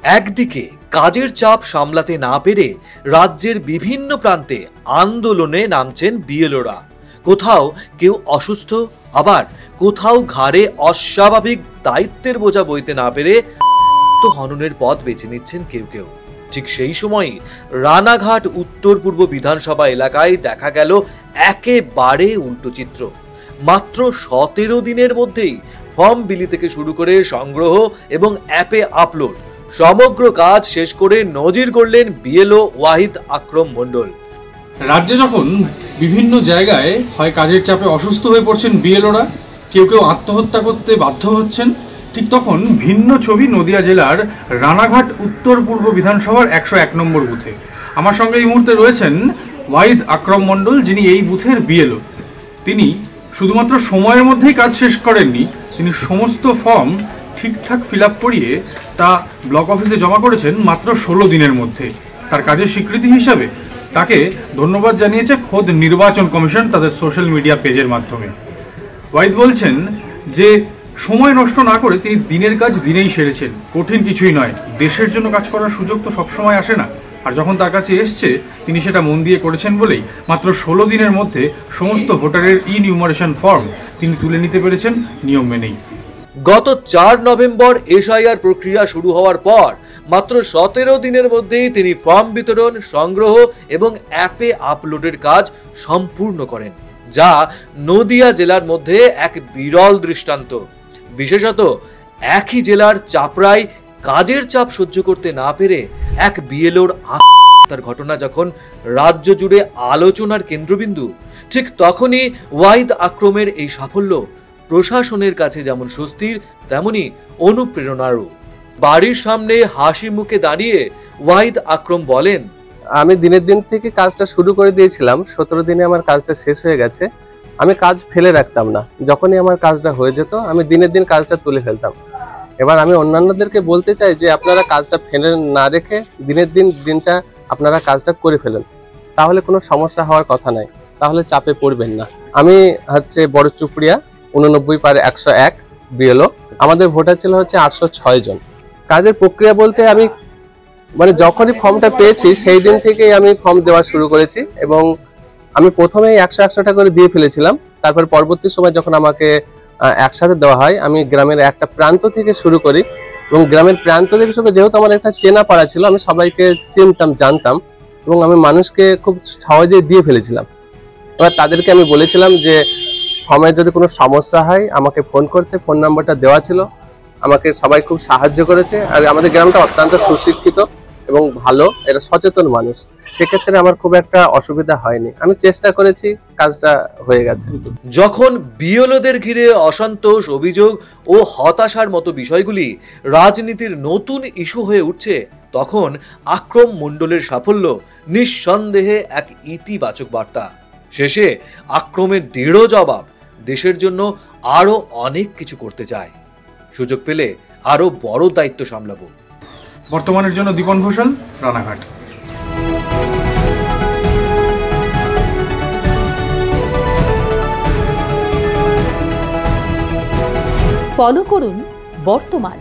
একদিকে কাজের চাপ সামলাতে না পেরে রাজ্যের বিভিন্ন প্রান্তে আন্দোলনে নামছেন বিএলওরা। কোথাও কেউ অসুস্থ, আবার কোথাও ঘাড়ে অস্বাভাবিক দায়িত্বের বোঝা বইতে না পেরে হননের পথ বেছে নিচ্ছেন কেউ কেউ। ঠিক সেই সময়ই রানাঘাট উত্তর পূর্ব বিধানসভা এলাকায় দেখা গেল একেবারে উল্টো চিত্র। মাত্র 17 দিনের মধ্যেই ফর্ম বিলি থেকে শুরু করে সংগ্রহ এবং অ্যাপে আপলোড সমগ্র কাজ শেষ করে নজির করলেন বিএলও ওয়াহিদ আকরম মণ্ডল। রাজ্যে যখন বিভিন্ন জায়গায় হয় কাজের চাপে অসুস্থ হয়ে পড়ছেন বিএলওরা, কেউ কেউ আত্মহত্যা করতে বাধ্য হচ্ছেন, ঠিক তখন ভিন্ন ছবি নদিয়া জেলার রানাঘাট উত্তর পূর্ব বিধানসভার 101 নম্বর বুথে। আমার সঙ্গে এই মুহূর্তে রয়েছেন ওয়াহিদ আকরম মণ্ডল, যিনি এই বুথের বিএলও। তিনি শুধুমাত্র সময়ের মধ্যেই কাজ শেষ করেননি, তিনি সমস্ত ফর্ম ঠিকঠাক ফিল আপ করিয়ে তা ব্লক অফিসে জমা করেছেন মাত্র 16 দিনের মধ্যে। তার কাজের স্বীকৃতি হিসাবে তাকে ধন্যবাদ জানিয়েছে খোদ নির্বাচন কমিশন তাদের সোশ্যাল মিডিয়া পেজের মাধ্যমে। ওয়াহিদ বলছেন যে সময় নষ্ট না করে তিনি দিনের কাজ দিনেই সেরেছেন, কঠিন কিছুই নয়। দেশের জন্য কাজ করার সুযোগ তো সবসময় আসে না, আর যখন তার কাছে এসছে তিনি সেটা মন দিয়ে করেছেন বলেই মাত্র 16 দিনের মধ্যে সমস্ত ভোটারের ইনিউমারেশন ফর্ম তিনি তুলে নিতে পেরেছেন নিয়ম মেনেই। গত 4 নভেম্বর এসআইআর প্রক্রিয়া শুরু হওয়ার পর মাত্র 17 দিনের মধ্যেই তিনি ফর্ম বিতরণ, সংগ্রহ এবং অ্যাপে আপলোডের কাজ সম্পূর্ণ করেন, যা নদিয়া জেলার মধ্যে এক বিরল দৃষ্টান্ত। বিশেষত একই জেলার চাপড়ায় কাজের চাপ সহ্য করতে না পেরে এক বিএলওর আত্মহত্যার ঘটনা যখন রাজ্য জুড়ে আলোচনার কেন্দ্রবিন্দু, ঠিক তখনই ওয়াহিদ আকরমের এই সাফল্য প্রশাসনের কাছে যেমন স্বস্তির তেমনি অনুপ্রেরণারও। বাড়ির সামনে হাসি মুখে দাঁড়িয়ে ওয়াহিদ আকরম বলেন, আমি দিনের দিন থেকে কাজটা শুরু করে দিয়েছিলাম, 17 দিনে আমার কাজটা শেষ হয়ে গেছে। আমি কাজ ফেলে রাখতাম না, যখনই আমার কাজটা হয়ে যেত আমি দিনের দিন কাজটা তুলে ফেলতাম। এবার আমি অন্যান্যদেরকে বলতে চাই যে আপনারা কাজটা ফেলে না রেখে দিনের দিনটা আপনারা কাজটা করে ফেলেন, তাহলে কোনো সমস্যা হওয়ার কথা নাই, তাহলে চাপে পড়বেন না। আমি বড় চুপড়িয়া 89/101 বিএলও। আমাদের ভোটার ছিল 806 জন। কাজের প্রক্রিয়া বলতে আমি যখনই ফর্মটা পেয়েছি সেই দিন থেকেই আমি ফর্ম দেওয়া শুরু করেছি, এবং আমি প্রথমেই 100-100টা করে দিয়ে ফেলেছিলাম। তারপর পরবর্তী সময় যখন আমাকে একসাথে দেওয়া হয়, আমি গ্রামের একটা প্রান্ত থেকে শুরু করি, এবং গ্রামের প্রান্ত থেকে যেহেতু আমার একটা চেনা পাড়া ছিল, আমি সবাইকে চিনতাম, জানতাম, এবং আমি মানুষকে খুব সহজেই দিয়ে ফেলেছিলাম। এবার তাদেরকে আমি বলেছিলাম যে ফর্মে যদি কোনো সমস্যা হয় আমাকে ফোন করতে, ফোন নাম্বারটা দেওয়া ছিল। আমাকে সবাই খুব সাহায্য করেছে, আর আমাদের গ্রামটা অত্যন্ত সুশিক্ষিত এবং ভালো, এরা সচেতন মানুষ, সেক্ষেত্রে আমার খুব একটা অসুবিধা হয়নি। আমি চেষ্টা করেছি, কাজটা হয়ে গেছে। যখন বিএলওদের ঘিরে অসন্তোষ, অভিযোগ ও হতাশার মতো বিষয়গুলি রাজনীতির নতুন ইস্যু হয়ে উঠছে, তখন আকরম মণ্ডলের সাফল্য নিঃসন্দেহে এক ইতিবাচক বার্তা। শেষে আকরমের দৃঢ় জবাব, দেশের জন্য আরো অনেক কিছু করতে চায়, সুযোগ পেলে আরো বড় দায়িত্ব সামলাবো। বর্তমানের জন্য দীপন ঘোষাল, রানাঘাট। ফলো করুন বর্তমান।